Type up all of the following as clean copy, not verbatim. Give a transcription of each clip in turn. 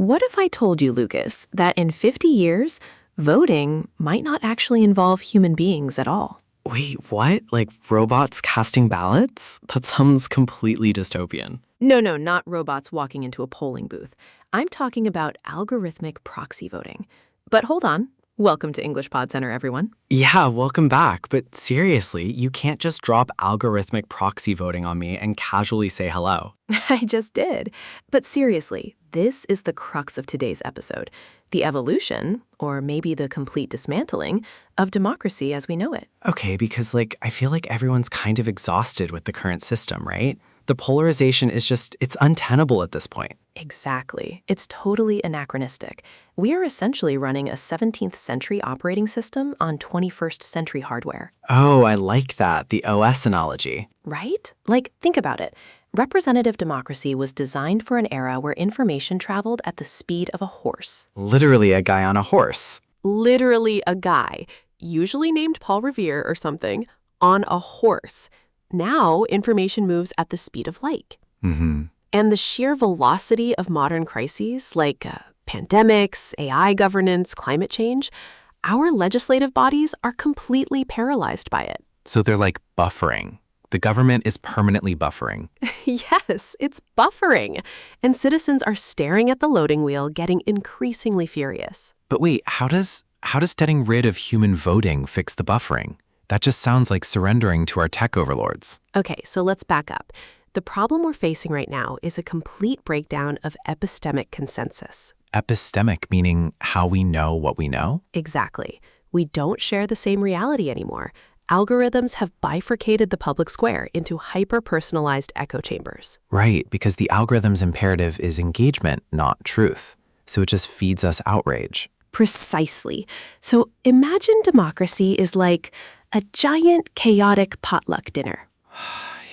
What if I told you, Lucas, that in 50 years, voting might not actually involve human beings at all? Wait, what? Like robots casting ballots? That sounds completely dystopian. No, not robots walking into a polling booth. I'm talking about algorithmic proxy voting. But hold on. Welcome to English Pod Center, everyone. Yeah, welcome back. But seriously, you can't just drop algorithmic proxy voting on me and casually say hello. I just did. But seriously, this is the crux of today's episode. The evolution, or maybe the complete dismantling, of democracy as we know it. Okay, because I feel like everyone's kind of exhausted with the current system, right? The polarization is it's untenable at this point. Exactly. It's totally anachronistic. We are essentially running a 17th century operating system on 21st century hardware. Oh, I like that, the OS analogy. Right? Think about it. Representative democracy was designed for an era where information traveled at the speed of a horse. Literally a guy on a horse. Literally a guy, usually named Paul Revere or something, on a horse. Now, information moves at the speed of light. Mm-hmm. And the sheer velocity of modern crises like pandemics, AI governance, climate change, our legislative bodies are completely paralyzed by it. So they're like buffering. The government is permanently buffering. Yes, it's buffering. And citizens are staring at the loading wheel, getting increasingly furious. But wait, how does getting rid of human voting fix the buffering? That just sounds like surrendering to our tech overlords. Okay, so let's back up. The problem we're facing right now is a complete breakdown of epistemic consensus. Epistemic meaning how we know what we know? Exactly. We don't share the same reality anymore. Algorithms have bifurcated the public square into hyper-personalized echo chambers. Right, because the algorithm's imperative is engagement, not truth. So it just feeds us outrage. Precisely. So imagine democracy is like a giant, chaotic potluck dinner.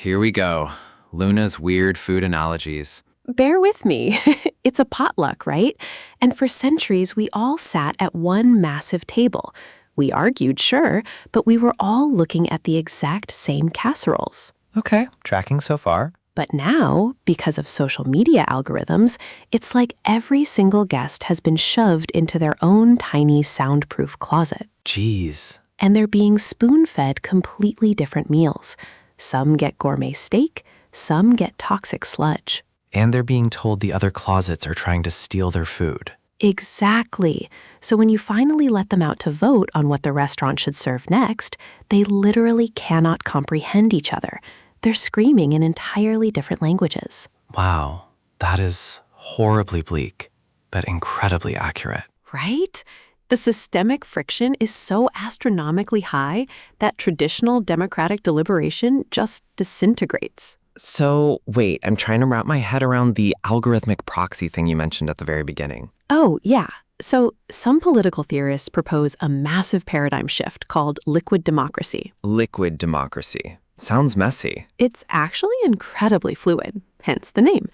Here we go. Luna's weird food analogies. Bear with me. It's a potluck, right? And for centuries, we all sat at one massive table. We argued, sure, but we were all looking at the exact same casseroles. Okay, tracking so far. But now, because of social media algorithms, it's like every single guest has been shoved into their own tiny soundproof closet. Jeez. And they're being spoon-fed completely different meals. Some get gourmet steak, some get toxic sludge. And they're being told the other closets are trying to steal their food. Exactly. So when you finally let them out to vote on what the restaurant should serve next, they literally cannot comprehend each other. They're screaming in entirely different languages. Wow, that is horribly bleak, but incredibly accurate. Right? The systemic friction is so astronomically high that traditional democratic deliberation just disintegrates. So, wait, I'm trying to wrap my head around the algorithmic proxy thing you mentioned at the very beginning. Oh, yeah. So some political theorists propose a massive paradigm shift called liquid democracy. Liquid democracy. Sounds messy. It's actually incredibly fluid, hence the name.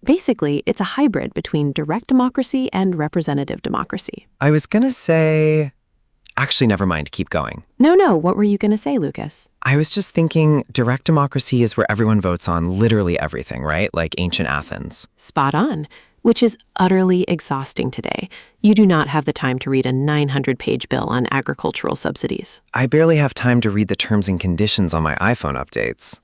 Basically, it's a hybrid between direct democracy and representative democracy. I was gonna say... Actually, never mind. Keep going. No. What were you going to say, Lucas? I was just thinking direct democracy is where everyone votes on literally everything, right? Like ancient Athens. Spot on, which is utterly exhausting today. You do not have the time to read a 900-page bill on agricultural subsidies. I barely have time to read the terms and conditions on my iPhone updates.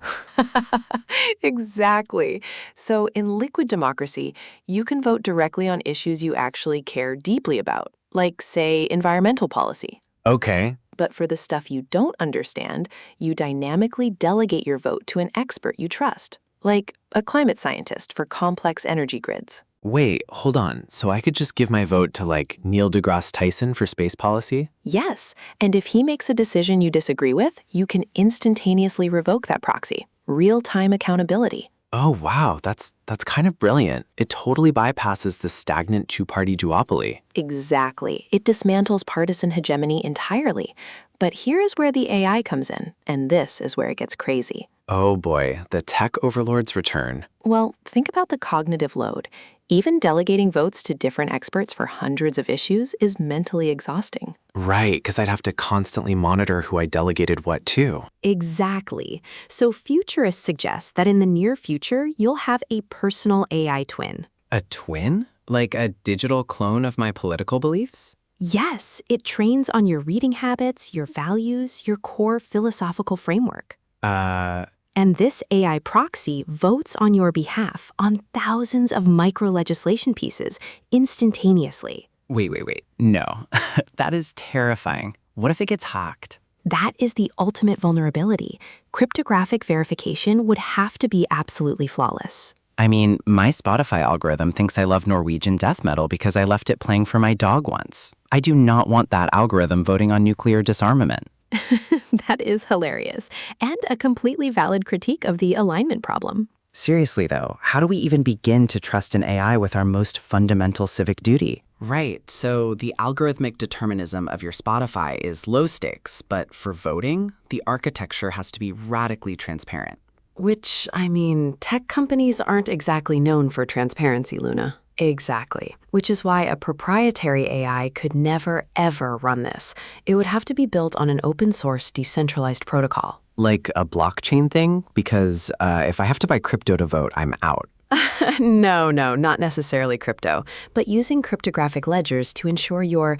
Exactly. So in liquid democracy, you can vote directly on issues you actually care deeply about, like, say, environmental policy. Okay. But for the stuff you don't understand, you dynamically delegate your vote to an expert you trust, like a climate scientist for complex energy grids. Wait, hold on. So I could just give my vote to Neil deGrasse Tyson for space policy? Yes, and if he makes a decision you disagree with, you can instantaneously revoke that proxy. Real-time accountability. Oh, wow. That's kind of brilliant. It totally bypasses the stagnant two-party duopoly. Exactly. It dismantles partisan hegemony entirely. But here is where the AI comes in, and this is where it gets crazy. Oh boy, the tech overlords return. Well, think about the cognitive load. Even delegating votes to different experts for hundreds of issues is mentally exhausting. Right, because I'd have to constantly monitor who I delegated what to. Exactly. So futurists suggest that in the near future, you'll have a personal AI twin. A twin? Like a digital clone of my political beliefs? Yes, it trains on your reading habits, your values, your core philosophical framework. Uh, And this AI proxy votes on your behalf on thousands of micro-legislation pieces instantaneously. wait. No, that is terrifying. What if it gets hacked? That is the ultimate vulnerability. Cryptographic verification would have to be absolutely flawless. I mean, my Spotify algorithm thinks I love Norwegian death metal because I left it playing for my dog once. I do not want that algorithm voting on nuclear disarmament. That is hilarious, and a completely valid critique of the alignment problem. Seriously, though, how do we even begin to trust an AI with our most fundamental civic duty? Right, so the algorithmic determinism of your Spotify is low stakes, but for voting, the architecture has to be radically transparent. Which, I mean, tech companies aren't exactly known for transparency, Luna. Exactly. Which is why a proprietary AI could never, ever run this. It would have to be built on an open source, decentralized protocol. Like a blockchain thing? Because if I have to buy crypto to vote, I'm out. No, not necessarily crypto, but using cryptographic ledgers to ensure your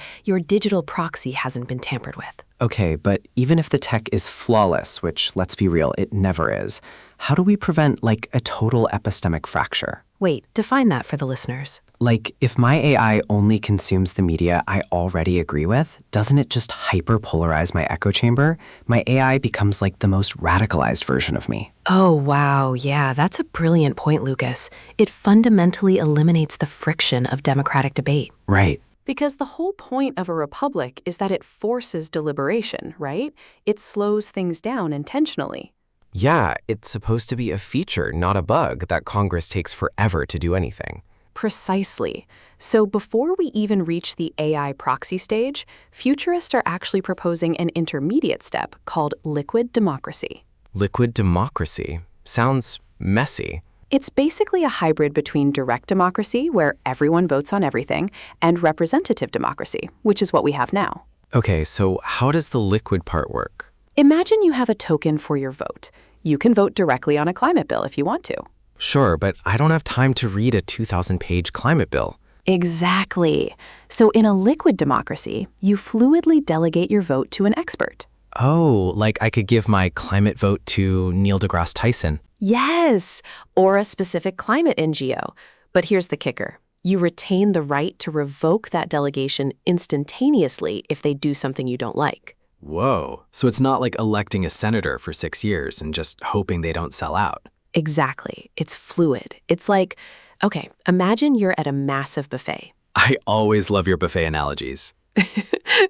digital proxy hasn't been tampered with. Okay, but even if the tech is flawless, which, let's be real, it never is, how do we prevent, like, a total epistemic fracture? Wait, define that for the listeners. Like, if my AI only consumes the media I already agree with, doesn't it just hyperpolarize my echo chamber? My AI becomes like the most radicalized version of me. Oh, wow. Yeah, that's a brilliant point, Lucas. It fundamentally eliminates the friction of democratic debate. Right. Because the whole point of a republic is that it forces deliberation, right? It slows things down intentionally. Yeah, it's supposed to be a feature, not a bug, that Congress takes forever to do anything. Precisely. So before we even reach the AI proxy stage, futurists are actually proposing an intermediate step called liquid democracy. Liquid democracy sounds messy. It's basically a hybrid between direct democracy, where everyone votes on everything, and representative democracy, which is what we have now. Okay, so how does the liquid part work? Imagine you have a token for your vote. You can vote directly on a climate bill if you want to. Sure, but I don't have time to read a 2,000-page climate bill. Exactly. So in a liquid democracy, you fluidly delegate your vote to an expert. Oh, like I could give my climate vote to Neil deGrasse Tyson. Yes, or a specific climate NGO. But here's the kicker. You retain the right to revoke that delegation instantaneously if they do something you don't like. Whoa. So it's not like electing a senator for 6 years and just hoping they don't sell out. Exactly. It's fluid. It's like, okay, imagine you're at a massive buffet. I always love your buffet analogies.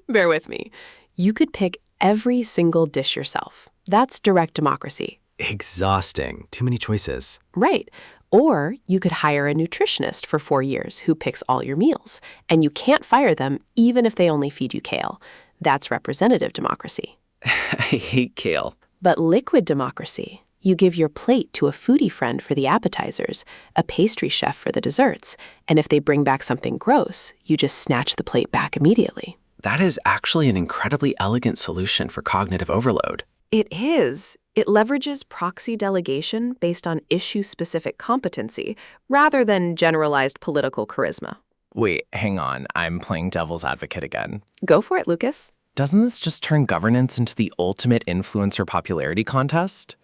Bear with me. You could pick every single dish yourself. That's direct democracy. Exhausting. Too many choices. Right. Or you could hire a nutritionist for 4 years who picks all your meals, and you can't fire them even if they only feed you kale. That's representative democracy. I hate kale. But liquid democracy, you give your plate to a foodie friend for the appetizers, a pastry chef for the desserts, and if they bring back something gross, you just snatch the plate back immediately. That is actually an incredibly elegant solution for cognitive overload. It is. It leverages proxy delegation based on issue-specific competency rather than generalized political charisma. Wait, hang on. I'm playing devil's advocate again. Go for it, Lucas. Doesn't this just turn governance into the ultimate influencer popularity contest?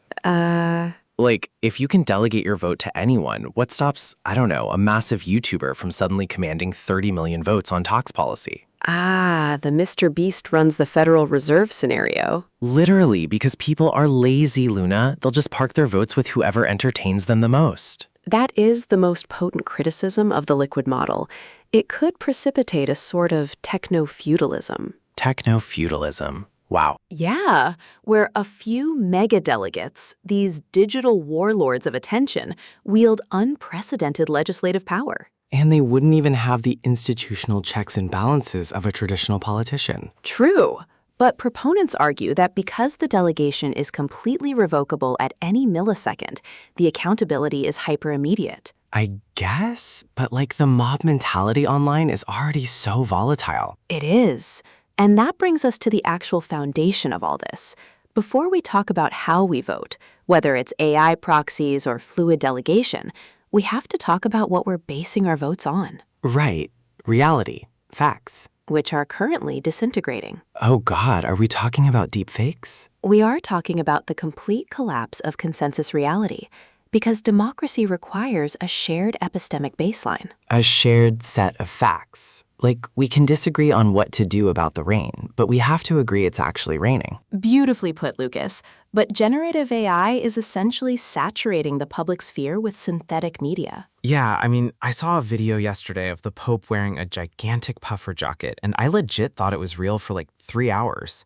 Like, if you can delegate your vote to anyone, what stops, I don't know, a massive YouTuber from suddenly commanding 30 million votes on tax policy? The Mr. Beast runs the Federal Reserve scenario. Literally, because people are lazy, Luna. They'll just park their votes with whoever entertains them the most. That is the most potent criticism of the liquid model. It could precipitate a sort of techno-feudalism. Techno-feudalism. Wow. Yeah, where a few mega-delegates, these digital warlords of attention, wield unprecedented legislative power. And they wouldn't even have the institutional checks and balances of a traditional politician. True. But proponents argue that because the delegation is completely revocable at any millisecond, the accountability is hyper-immediate. I guess, but like the mob mentality online is already so volatile. It is. And that brings us to the actual foundation of all this. Before we talk about how we vote, whether it's AI proxies or fluid delegation, we have to talk about what we're basing our votes on. Right. Reality. Facts. which are currently disintegrating. Oh God, are we talking about deepfakes? We are talking about the complete collapse of consensus reality, because democracy requires a shared epistemic baseline. A shared set of facts. Like, we can disagree on what to do about the rain, but we have to agree it's actually raining. Beautifully put, Lucas. But generative AI is essentially saturating the public sphere with synthetic media. Yeah, I mean, I saw a video yesterday of the Pope wearing a gigantic puffer jacket, and I legit thought it was real for like 3 hours.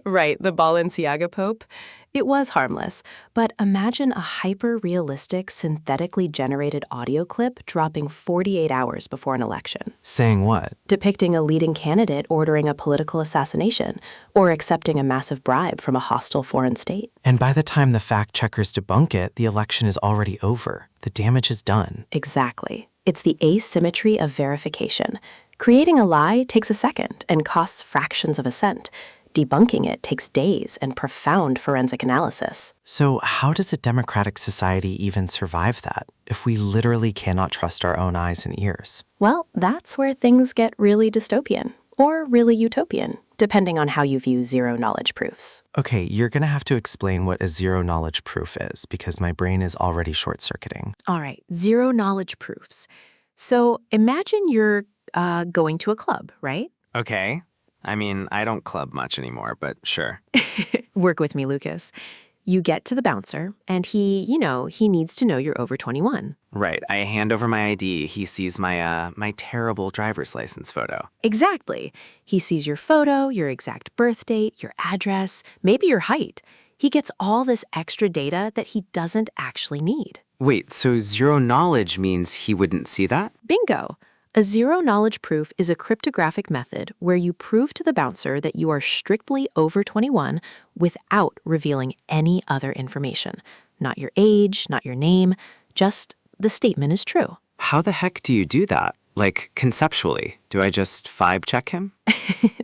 Right, the Balenciaga Pope. It was harmless, but imagine a hyper-realistic, synthetically generated audio clip dropping 48 hours before an election, Saying what? depicting a leading candidate ordering a political assassination or accepting a massive bribe from a hostile foreign state. And by the time the fact checkers debunk it, the election is already over. The damage is done. Exactly. It's the asymmetry of verification. Creating a lie takes a second and costs fractions of a cent. Debunking it takes days and profound forensic analysis. So how does a democratic society even survive that if we literally cannot trust our own eyes and ears? Well, that's where things get really dystopian, or really utopian, depending on how you view zero-knowledge proofs. Okay, you're going to have to explain what a zero-knowledge proof is because my brain is already short-circuiting. All right, zero-knowledge proofs. So imagine you're going to a club, right? Okay. I mean, I don't club much anymore, but sure. Work with me, Lucas. You get to the bouncer, and he needs to know you're over 21. Right. I hand over my ID. He sees my terrible driver's license photo. Exactly. He sees your photo, your exact birth date, your address, maybe your height. He gets all this extra data that he doesn't actually need. Wait, so zero knowledge means he wouldn't see that? Bingo! A zero-knowledge proof is a cryptographic method where you prove to the bouncer that you are strictly over 21 without revealing any other information. Not your age, not your name, just the statement is true. How the heck do you do that? Like, conceptually, do I just vibe check him?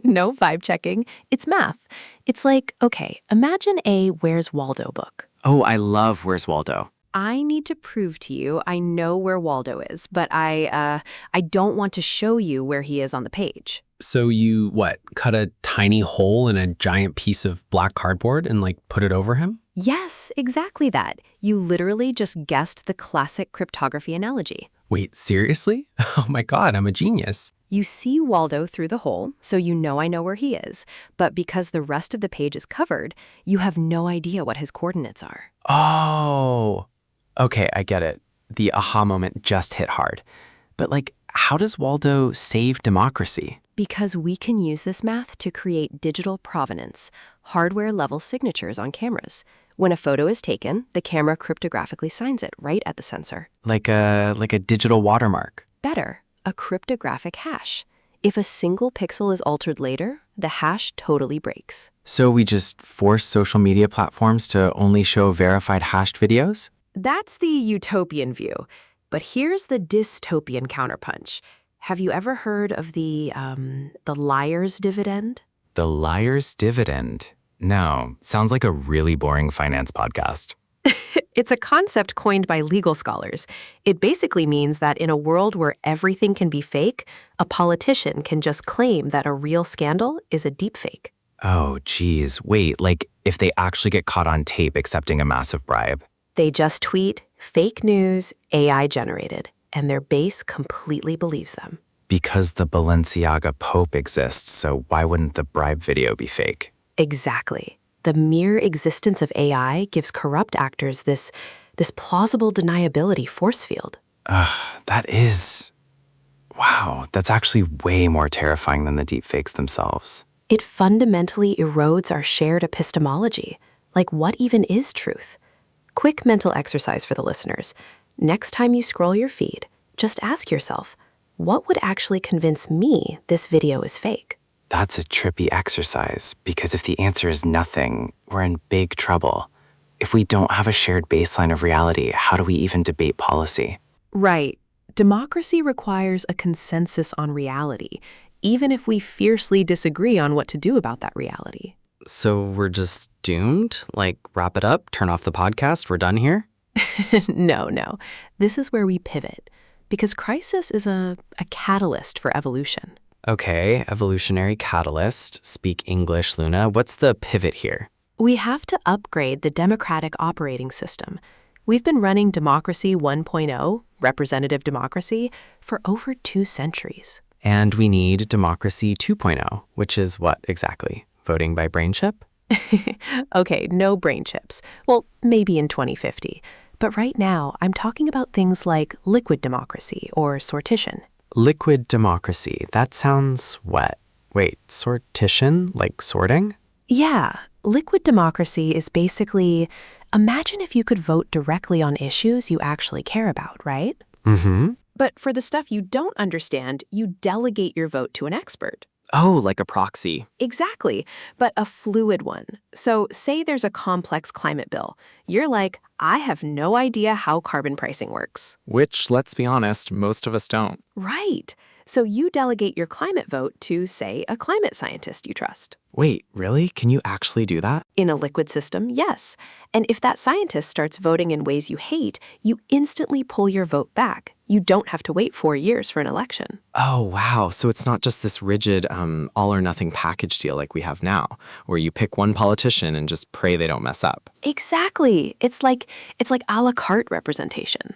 No vibe checking, it's math. It's like, okay, imagine a Where's Waldo book. Oh, I love Where's Waldo. I need to prove to you I know where Waldo is, but I don't want to show you where he is on the page. So you, cut a tiny hole in a giant piece of black cardboard and, put it over him? Yes, exactly that. You literally just guessed the classic cryptography analogy. Wait, seriously? Oh my God, I'm a genius. You see Waldo through the hole, so you know I know where he is. But because the rest of the page is covered, you have no idea what his coordinates are. Oh, okay, I get it. The aha moment just hit hard. But how does Waldo save democracy? Because we can use this math to create digital provenance, hardware-level signatures on cameras. When a photo is taken, the camera cryptographically signs it right at the sensor. Like a digital watermark. Better, a cryptographic hash. If a single pixel is altered later, the hash totally breaks. So we just force social media platforms to only show verified hashed videos? That's the utopian view. But here's the dystopian counterpunch. Have you ever heard of the liar's dividend? The liar's dividend? No, sounds like a really boring finance podcast. It's a concept coined by legal scholars. It basically means that in a world where everything can be fake, a politician can just claim that a real scandal is a deepfake. Oh, geez. Wait, if they actually get caught on tape accepting a massive bribe? They just tweet, fake news, AI generated, and their base completely believes them. Because the Balenciaga Pope exists, so why wouldn't the bribe video be fake? Exactly. The mere existence of AI gives corrupt actors this plausible deniability force field. That is... Wow, that's actually way more terrifying than the deepfakes themselves. It fundamentally erodes our shared epistemology. What even is truth? Quick mental exercise for the listeners. Next time you scroll your feed, just ask yourself, what would actually convince me this video is fake? That's a trippy exercise, because if the answer is nothing, we're in big trouble. If we don't have a shared baseline of reality, how do we even debate policy? Right. Democracy requires a consensus on reality, even if we fiercely disagree on what to do about that reality. So we're just doomed? Wrap it up, turn off the podcast, we're done here? No. This is where we pivot. because crisis is a catalyst for evolution. Okay, evolutionary catalyst. Speak English, Luna. What's the pivot here? We have to upgrade the democratic operating system. We've been running Democracy 1.0, representative democracy, for over 2 centuries. And we need Democracy 2.0, which is what exactly? Voting by brain chip? Okay, no brain chips. Well, maybe in 2050. But right now, I'm talking about things like liquid democracy or sortition. Liquid democracy. That sounds wet. Wait, sortition? Like sorting? Yeah, liquid democracy is basically, imagine if you could vote directly on issues you actually care about, right? Mm-hmm. But for the stuff you don't understand, you delegate your vote to an expert. Oh, like a proxy. Exactly, but a fluid one. So say there's a complex climate bill. You're like, I have no idea how carbon pricing works. Which, let's be honest, most of us don't. Right. So you delegate your climate vote to, say, a climate scientist you trust. Wait, really? Can you actually do that? In a liquid system, yes. And if that scientist starts voting in ways you hate, you instantly pull your vote back. You don't have to wait 4 years for an election. Oh, wow. So it's not just this rigid all or nothing package deal like we have now, where you pick one politician and just pray they don't mess up. Exactly. It's like a la carte representation.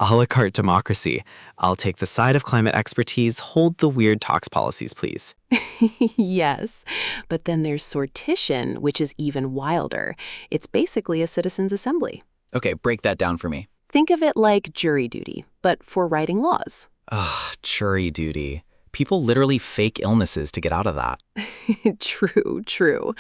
A la carte democracy. I'll take the side of climate expertise, hold the weird tax policies, please. Yes. But then there's sortition, which is even wilder. It's basically a citizens' assembly. Okay, break that down for me. Think of it like jury duty, but for writing laws. Ugh, jury duty. People literally fake illnesses to get out of that. True.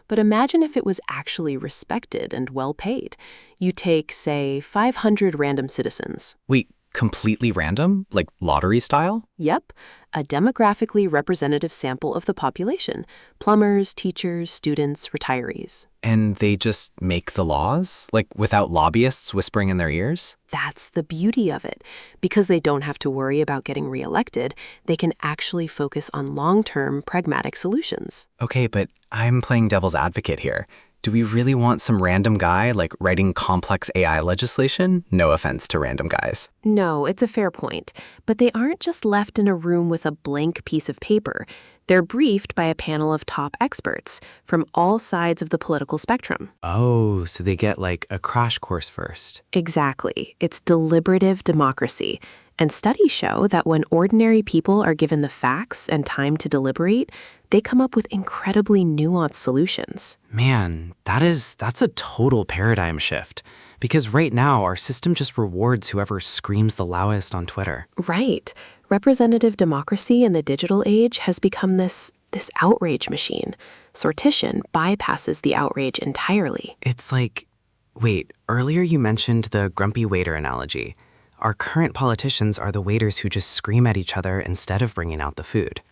But imagine if it was actually respected and well paid. You take, say, 500 random citizens. Wait, completely random? Like lottery style? Yep, a demographically representative sample of the population. Plumbers, teachers, students, retirees. And they just make the laws? Like without lobbyists whispering in their ears? That's the beauty of it. Because they don't have to worry about getting reelected, they can actually focus on long-term, pragmatic solutions. Okay, but I'm playing devil's advocate here. Do we really want some random guy, like, writing complex AI legislation? No offense to random guys. No, it's a fair point. But they aren't just left in a room with a blank piece of paper. They're briefed by a panel of top experts from all sides of the political spectrum. Oh, so they get like a crash course first. Exactly. It's deliberative democracy. And studies show that when ordinary people are given the facts and time to deliberate, they come up with incredibly nuanced solutions. Man, that's a total paradigm shift. Because right now, our system just rewards whoever screams the loudest on Twitter. Right. Representative democracy in the digital age has become this outrage machine. Sortition bypasses the outrage entirely. It's like, wait, earlier you mentioned the grumpy waiter analogy. Our current politicians are the waiters who just scream at each other instead of bringing out the food.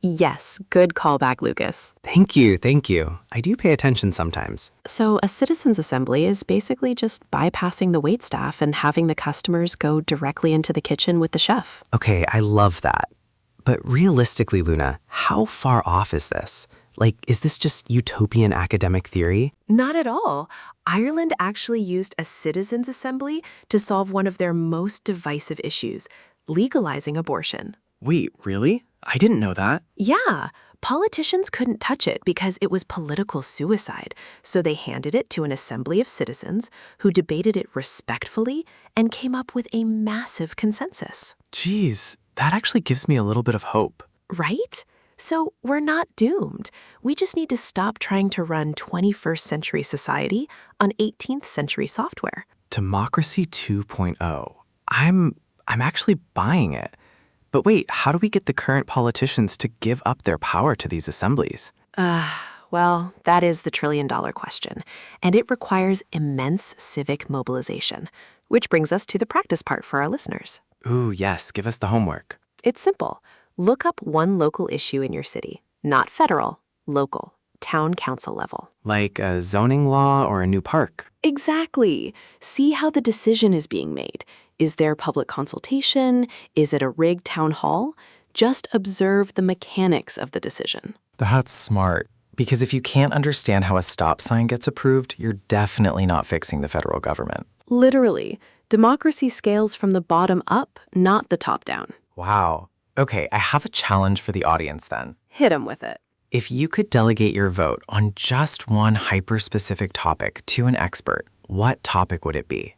Yes, good callback, Lucas. Thank you. I do pay attention sometimes. So a citizens' assembly is basically just bypassing the waitstaff and having the customers go directly into the kitchen with the chef. Okay, I love that. But realistically, Luna, how far off is this? Like, is this just utopian academic theory? Not at all. Ireland actually used a citizens' assembly to solve one of their most divisive issues, legalizing abortion. Wait, really? I didn't know that. Yeah, politicians couldn't touch it because it was political suicide, so they handed it to an assembly of citizens who debated it respectfully and came up with a massive consensus. Geez, that actually gives me a little bit of hope. Right? So we're not doomed. We just need to stop trying to run 21st century society on 18th century software. Democracy 2.0. I'm actually buying it. But wait, how do we get the current politicians to give up their power to these assemblies? Well, that is the trillion-dollar question, and it requires immense civic mobilization, which brings us to the practice part for our listeners. Ooh, yes, give us the homework. It's simple. Look up one local issue in your city, not federal, local, town council level. Like a zoning law or a new park. Exactly. See how the decision is being made. Is there public consultation? Is it a rigged town hall? Just observe the mechanics of the decision. That's smart. Because if you can't understand how a stop sign gets approved, you're definitely not fixing the federal government. Literally. Democracy scales from the bottom up, not the top down. Wow. Okay, I have a challenge for the audience then. Hit 'em with it. If you could delegate your vote on just one hyper-specific topic to an expert, what topic would it be?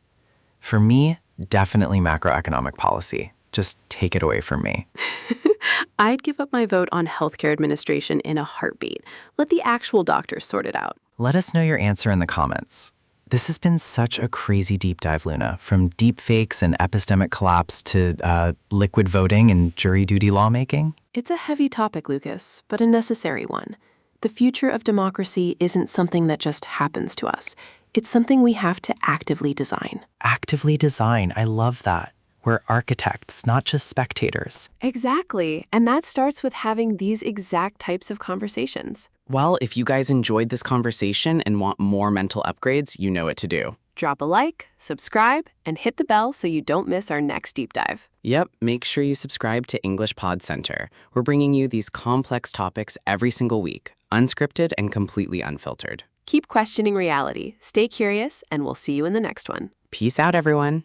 For me, definitely macroeconomic policy. Just take it away from me. I'd give up my vote on healthcare administration in a heartbeat. Let the actual doctors sort it out. Let us know your answer in the comments. This has been such a crazy deep dive, Luna, from deep fakes and epistemic collapse to liquid voting and jury duty lawmaking. It's a heavy topic, Lucas, but a necessary one. The future of democracy isn't something that just happens to us. It's something we have to actively design. Actively design, I love that. We're architects, not just spectators. Exactly, and that starts with having these exact types of conversations. Well, if you guys enjoyed this conversation and want more mental upgrades, you know what to do. Drop a like, subscribe, and hit the bell so you don't miss our next deep dive. Yep, make sure you subscribe to English Pod Center. We're bringing you these complex topics every single week, unscripted and completely unfiltered. Keep questioning reality, stay curious, and we'll see you in the next one. Peace out, everyone.